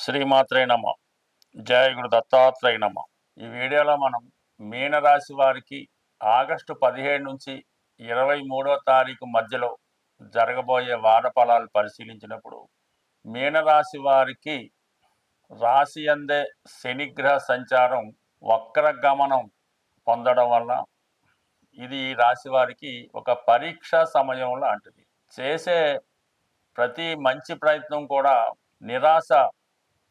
శ్రీమాత్రే నమ. జయ గురు దత్తాత్రేయ నమ. ఈ వీడియోలో మనం మీనరాశి వారికి ఆగస్టు 17 నుంచి 23వ తారీఖు మధ్యలో జరగబోయే వార ఫలాలు పరిశీలించినప్పుడు, మీనరాశి వారికి రాశి అందే శనిగ్రహ సంచారం వక్రగమనం పొందడం వల్ల ఇది ఈ రాశి వారికి ఒక పరీక్ష సమయం లాంటిది. చేసే ప్రతి మంచి ప్రయత్నం కూడా నిరాశ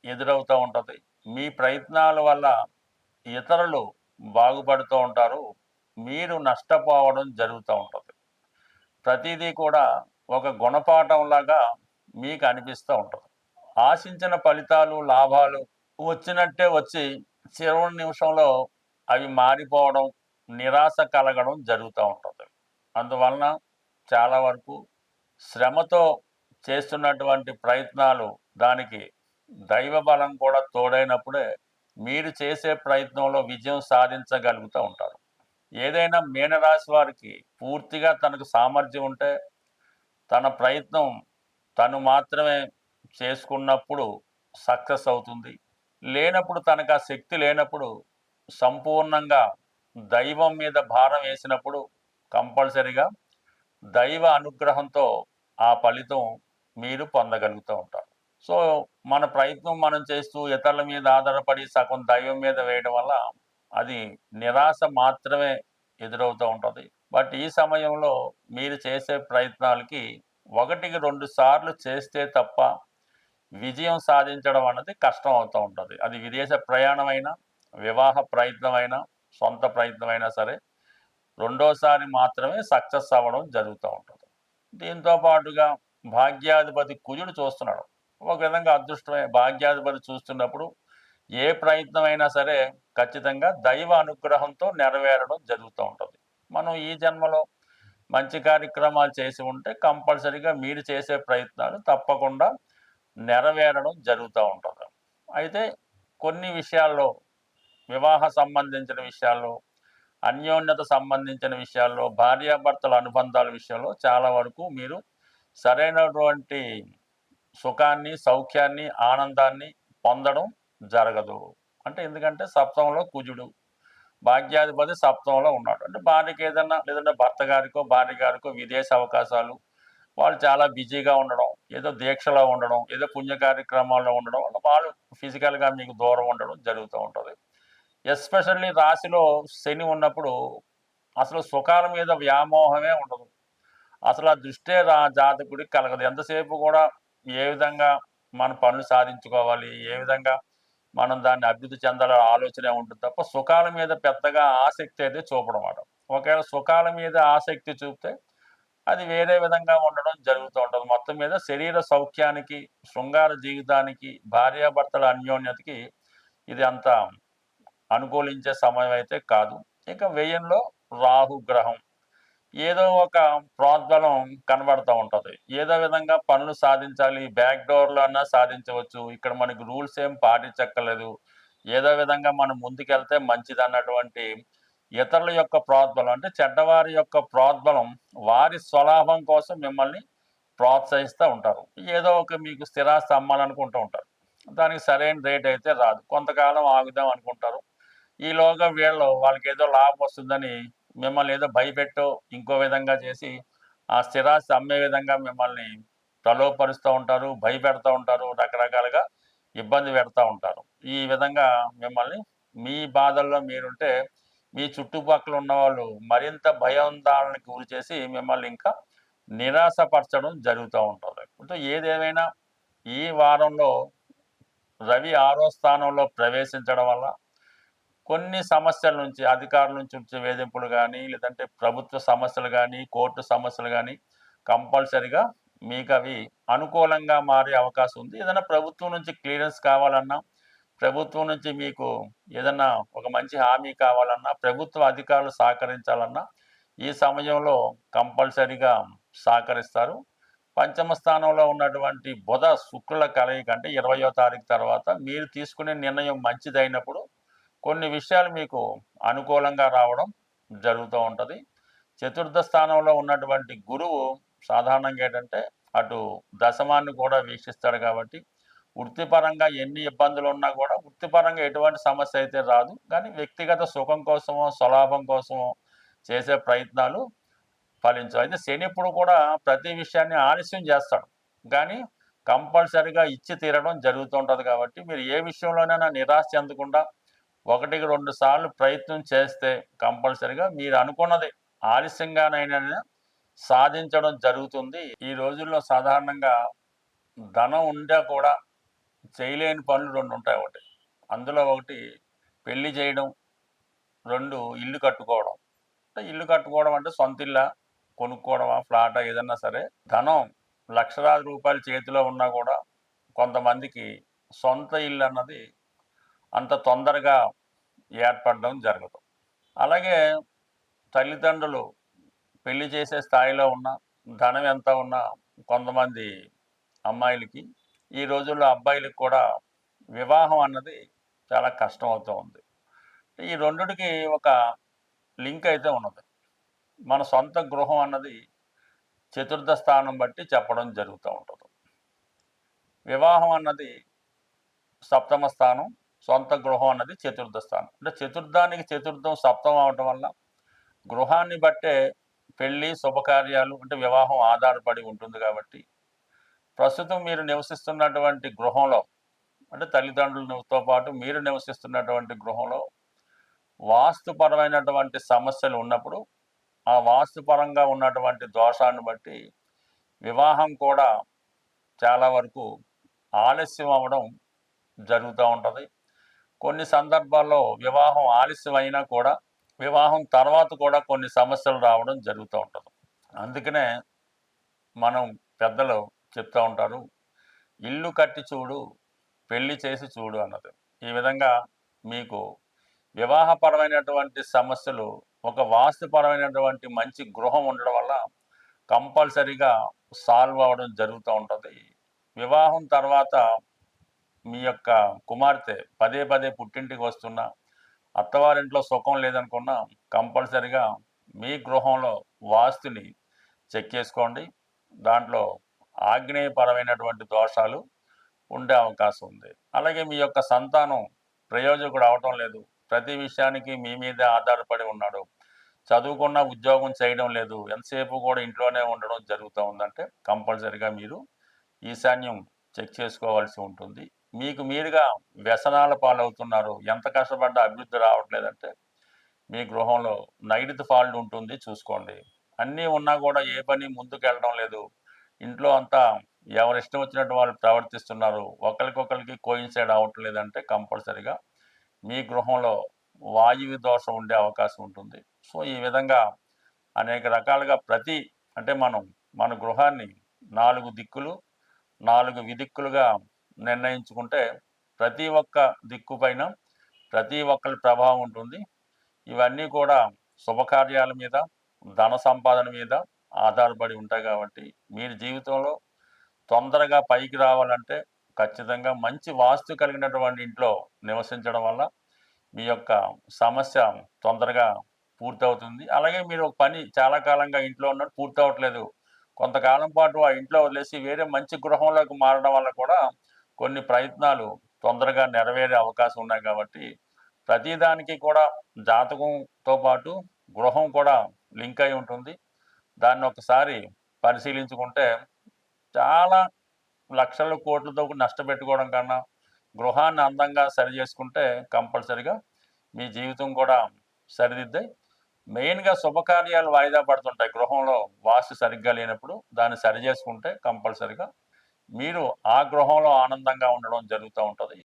ఎదురవుతూ ఉంటుంది. మీ ప్రయత్నాల వల్ల ఇతరులు బాగుపడుతూ ఉంటారు, మీరు నష్టపోవడం జరుగుతూ ఉంటుంది. ప్రతిదీ కూడా ఒక గుణపాఠంలాగా మీకు అనిపిస్తూ ఉంటుంది. ఆశించిన ఫలితాలు లాభాలు వచ్చినట్టే వచ్చి చివరి నిమిషంలో అవి మారిపోవడం, నిరాశ కలగడం జరుగుతూ ఉంటుంది. అందువలన చాలా వరకు శ్రమతో చేస్తున్నటువంటి ప్రయత్నాలు, దానికి దైవ బలం కూడా తోడైనప్పుడే మీరు చేసే ప్రయత్నంలో విజయం సాధించగలుగుతూ ఉంటారు. ఏదైనా మీనరాశి వారికి పూర్తిగా తనకు సామర్థ్యం ఉంటే, తన ప్రయత్నం తను మాత్రమే చేసుకున్నప్పుడు సక్సెస్ అవుతుంది. లేనప్పుడు, తనకు ఆ శక్తి లేనప్పుడు, సంపూర్ణంగా దైవం మీద భారం వేసినప్పుడు కంపల్సరిగా దైవ అనుగ్రహంతో ఆ ఫలితం మీరు పొందగలుగుతూ ఉంటారు. సో మన ప్రయత్నం మనం చేస్తూ ఇతరుల మీద ఆధారపడి సగం దైవం మీద వేయడం వల్ల అది నిరాశ మాత్రమే ఎదురవుతూ ఉంటుంది. బట్ ఈ సమయంలో మీరు చేసే ప్రయత్నాలకి 1-2 సార్లు చేస్తే తప్ప విజయం సాధించడం అన్నది కష్టం అవుతూ ఉంటుంది. అది విదేశ ప్రయాణమైనా, వివాహ ప్రయత్నమైనా, సొంత ప్రయత్నమైనా సరే రెండోసారి మాత్రమే సక్సెస్ అవ్వడం జరుగుతూ ఉంటుంది. దీంతో పాటుగా భాగ్యాధిపతి కుజుడు చూస్తున్నాడు. ఒక విధంగా అదృష్టమే. భాగ్యాధిపతి చూస్తున్నప్పుడు ఏ ప్రయత్నమైనా సరే ఖచ్చితంగా దైవ అనుగ్రహంతో నెరవేరడం జరుగుతూ ఉంటుంది. మనం ఈ జన్మలో మంచి కార్యక్రమాలు చేసి ఉంటే కంపల్సరీగా మీరు చేసే ప్రయత్నాలు తప్పకుండా నెరవేరడం జరుగుతూ ఉంటుంది. అయితే కొన్ని విషయాల్లో, వివాహ సంబంధించిన విషయాల్లో, అన్యోన్యత సంబంధించిన విషయాల్లో, భార్యాభర్తల అనుబంధాల విషయంలో చాలా వరకు మీరు సరైనటువంటి సుఖాన్ని, సౌఖ్యాన్ని, ఆనందాన్ని పొందడం జరగదు. అంటే ఎందుకంటే సప్తమంలో కుజుడు, భాగ్యాధిపతి సప్తమంలో ఉన్నాడు. అంటే భార్యకి ఏదన్నా, లేదంటే భర్త గారికో భార్య గారికో విదేశ అవకాశాలు, వాళ్ళు చాలా బిజీగా ఉండడం, ఏదో దీక్షలో ఉండడం, ఏదో పుణ్య కార్యక్రమాల్లో ఉండడం వల్ల వాళ్ళు ఫిజికల్గా మీకు దూరం ఉండడం జరుగుతూ ఉంటుంది. ఎస్పెషల్లీ రాశిలో శని ఉన్నప్పుడు అసలు సుఖాల మీద వ్యామోహమే ఉండదు. అసలు ఆ దృష్టే జాతకుడికి కలగదు. ఎంతసేపు కూడా ఏ విధంగా మన పనులు సాధించుకోవాలి, ఏ విధంగా మనం దాన్ని అభివృద్ధి చెందాలని ఆలోచనే ఉంటుంది తప్ప సుఖాల మీద పెద్దగా ఆసక్తి అయితే చూపడమాట. ఒకవేళ సుఖాల మీద ఆసక్తి చూపితే అది వేరే విధంగా ఉండడం జరుగుతూ ఉంటుంది. మొత్తం మీద శరీర సౌఖ్యానికి, శృంగార జీవితానికి, భార్యాభర్తల అన్యోన్యతకి ఇది అంత అనుకూలించే సమయం అయితే కాదు. ఇక వ్యయంలో రాహు గ్రహం ఏదో ఒక ప్రోద్బలం కనబడుతూ ఉంటుంది. ఏదో విధంగా పనులు సాధించాలి, బ్యాక్ డోర్లో అన్నా సాధించవచ్చు, ఇక్కడ మనకి రూల్స్ ఏం పాటించక్కర్లేదు, ఏదో విధంగా మనం ముందుకెళ్తే మంచిది అన్నటువంటి ఇతరుల యొక్క ప్రోద్బలం, అంటే చెడ్డవారి యొక్క ప్రోద్బలం, వారి స్వలాభం కోసం మిమ్మల్ని ప్రోత్సహిస్తూ ఉంటారు. ఏదో ఒక మీకు స్థిరాస్తి అమ్మాలనుకుంటూ ఉంటారు. దానికి సరైన రేట్ అయితే రాదు. కొంతకాలం ఆగుదాం అనుకుంటారు. ఈలోగా వాళ్ళకి ఏదో లాభం వస్తుందని మిమ్మల్ని ఏదో భయపెట్టో ఇంకో విధంగా చేసి ఆ స్థిరాస్తి అమ్మే విధంగా మిమ్మల్ని ప్రలోభపరుస్తూ ఉంటారు, భయపెడతా ఉంటారు, రకరకాలుగా ఇబ్బంది పెడతా ఉంటారు. ఈ విధంగా మిమ్మల్ని, మీ బాధల్లో మీరుంటే మీ చుట్టుపక్కల ఉన్నవాళ్ళు మరింత భయాందోళనకి గురి చేసి మిమ్మల్ని ఇంకా నిరాశపరచడం జరుగుతూ ఉంటుంది. అంటే ఏదేమైనా ఈ వారంలో రవి 6వ స్థానంలో ప్రవేశించడం వల్ల కొన్ని సమస్యల నుంచి, అధికారుల నుంచి వచ్చే వేధింపులు కానీ, లేదంటే ప్రభుత్వ సమస్యలు కానీ, కోర్టు సమస్యలు కానీ కంపల్సరిగా మీకు అవి అనుకూలంగా మారే అవకాశం ఉంది. ఏదైనా ప్రభుత్వం నుంచి క్లియరెన్స్ కావాలన్నా, ప్రభుత్వం నుంచి మీకు ఏదన్నా ఒక మంచి హామీ కావాలన్నా, ప్రభుత్వ అధికారులు సహకరించాలన్నా ఈ సమయంలో కంపల్సరిగా సహకరిస్తారు. పంచమ స్థానంలో ఉన్నటువంటి బుధ శుక్రుల కలయిక, అంటే 20వ తారీఖు తర్వాత మీరు తీసుకునే నిర్ణయం మంచిదైనప్పుడు కొన్ని విషయాలు మీకు అనుకూలంగా రావడం జరుగుతూ ఉంటుంది. చతుర్థ స్థానంలో ఉన్నటువంటి గురువు సాధారణంగా ఏంటంటే అటు దశమాన్ని కూడా వీక్షిస్తాడు కాబట్టి వృత్తిపరంగా ఎన్ని ఇబ్బందులు ఉన్నా కూడా వృత్తిపరంగా ఎటువంటి సమస్య అయితే రాదు. కానీ వ్యక్తిగత సుఖం కోసమో, స్వలాభం కోసమో చేసే ప్రయత్నాలు ఫలించవు. అయితే శని ఇప్పుడు కూడా ప్రతి విషయాన్ని ఆలస్యం చేస్తాడు. కానీ కంపల్సరీగా ఇచ్చి తీరడం జరుగుతుంటుంది కాబట్టి మీరు ఏ విషయంలోనైనా నిరాశ చెందకుండా 1కి 2 సార్లు ప్రయత్నం చేస్తే కంపల్సరీగా మీరు అనుకున్నది ఆలస్యంగానైనా సాధించడం జరుగుతుంది. ఈ రోజుల్లో సాధారణంగా ధనం ఉండా కూడా చేయలేని పనులు 2 ఉంటాయి. అందులో ఒకటి పెళ్లి చేయడం, 2 ఇల్లు కట్టుకోవడం. అంటే ఇల్లు కట్టుకోవడం అంటే సొంత ఇల్లా, కొనుక్కోవడమా, ఫ్లాటా ఏదన్నా సరే ధనం లక్షలాది రూపాయలు చేతిలో ఉన్నా కూడా కొంతమందికి సొంత ఇల్లు అన్నది అంత తొందరగా ఏర్పడడం జరగదు. అలాగే తల్లిదండ్రులు పెళ్లి చేసే స్థాయిలో ఉన్న ధనం ఎంత ఉన్నా కొంతమంది అమ్మాయిలకి ఈ రోజుల్లో అబ్బాయిలకు కూడా వివాహం అన్నది చాలా కష్టం అవుతూ ఉంది. ఈ రెండిటికి ఒక లింక్ అయితే ఉన్నది. మన సొంత గృహం అన్నది చతుర్థ స్థానం బట్టి చెప్పడం జరుగుతూ ఉంటుంది. వివాహం అన్నది సప్తమ స్థానం, సొంత గృహం అన్నది చతుర్థ స్థానం. అంటే చతుర్థానికి చతుర్థం సప్తం అవటం వల్ల గృహాన్ని బట్టే పెళ్ళి శుభకార్యాలు అంటే వివాహం ఆధారపడి ఉంటుంది కాబట్టి ప్రస్తుతం మీరు నివసిస్తున్నటువంటి గృహంలో అంటే తల్లిదండ్రులతో పాటు మీరు నివసిస్తున్నటువంటి గృహంలో వాస్తుపరమైనటువంటి సమస్యలు ఉన్నప్పుడు ఆ వాస్తుపరంగా ఉన్నటువంటి దోషాన్ని బట్టి వివాహం కూడా చాలా వరకు ఆలస్యం అవ్వడం జరుగుతూ ఉంటుంది. కొన్ని సందర్భాల్లో వివాహం ఆలస్యం అయినా కూడా వివాహం తర్వాత కూడా కొన్ని సమస్యలు రావడం జరుగుతూ ఉంటుంది. అందుకనే మనం పెద్దలు చెప్తూ ఉంటారు, ఇల్లు కట్టి చూడు, పెళ్లి చేసి చూడు అన్నది. ఈ విధంగా మీకు వివాహపరమైనటువంటి సమస్యలు ఒక వాస్తుపరమైనటువంటి మంచి గృహం ఉండడం వల్ల కంపల్సరీగా సాల్వ్ అవ్వడం జరుగుతూ ఉంటుంది. వివాహం తర్వాత మీ యొక్క కుమార్తె పదే పదే పుట్టింటికి వస్తున్నా అత్తవారింట్లో సుఖం లేదనుకున్నా కంపల్సరీగా మీ గృహంలో వాస్తుని చెక్ చేసుకోండి. దాంట్లో ఆగ్నేయపరమైనటువంటి దోషాలు ఉండే అవకాశం ఉంది. అలాగే మీ యొక్క సంతానం ప్రయోజకుడు అవటం లేదు, ప్రతి విషయానికి మీ మీదే ఆధారపడి ఉన్నాడు, చదువుకున్న ఉద్యోగం చేయడం లేదు, ఎంతసేపు కూడా ఇంట్లోనే ఉండడం జరుగుతూ ఉందంటే కంపల్సరీగా మీరు ఈశాన్యం చెక్ చేసుకోవాల్సి ఉంటుంది. మీకు మీరుగా వ్యసనాల పాలవుతున్నారు, ఎంత కష్టపడ్డా అభివృద్ధి రావట్లేదంటే మీ గృహంలో నైరుతి ఫాల్ట్ ఉంటుంది, చూసుకోండి. అన్నీ ఉన్నా కూడా ఏ పని ముందుకు వెళ్ళడం లేదు, ఇంట్లో అంతా ఎవరు ఇష్టం వచ్చినట్టు వాళ్ళు ప్రవర్తిస్తున్నారు, ఒకరికొకరికి కోయిన్సైడ్ అవ్వట్లేదంటే కంపల్సరీగా మీ గృహంలో వాయువు దోషం ఉండే అవకాశం ఉంటుంది. సో ఈ విధంగా అనేక రకాలుగా అంటే మన గృహాన్ని 4 దిక్కులు 4 విదిక్కులుగా నిర్ణయించుకుంటే ప్రతి ఒక్క దిక్కు పైన ప్రతి ఒక్కరి ప్రభావం ఉంటుంది. ఇవన్నీ కూడా శుభకార్యాల మీద, ధన సంపాదన మీద ఆధారపడి ఉంటాయి కాబట్టి మీరు జీవితంలో తొందరగా పైకి రావాలంటే ఖచ్చితంగా మంచి వాస్తు కలిగినటువంటి ఇంట్లో నివసించడం వల్ల మీ యొక్క సమస్య తొందరగా పూర్తవుతుంది. అలాగే మీరు ఒక పని చాలా కాలంగా ఇంట్లో ఉన్నట్టు పూర్తవట్లేదు, కొంతకాలం పాటు ఆ ఇంట్లో వదిలేసి వేరే మంచి గృహంలోకి మారడం వల్ల కూడా కొన్ని ప్రయత్నాలు తొందరగా నెరవేరే అవకాశం ఉన్నాయి కాబట్టి ప్రతిదానికి కూడా జాతకంతో పాటు గృహం కూడా లింక్ అయి ఉంటుంది. దాన్ని ఒకసారి పరిశీలించుకుంటే చాలా లక్షల కోట్లతో నష్టపెట్టుకోవడం కన్నా గృహాన్ని అందంగా సరి చేసుకుంటే కంపల్సరిగా మీ జీవితం కూడా సరిదిద్దే. మెయిన్గా శుభకార్యాలు వాయిదా పడుతుంటాయి గృహంలో వాస్తు సరిగ్గా లేనప్పుడు, దాన్ని సరి చేసుకుంటే కంపల్సరిగా మీరు ఆ గృహంలో ఆనందంగా ఉండడం జరుగుతూ ఉంటుంది.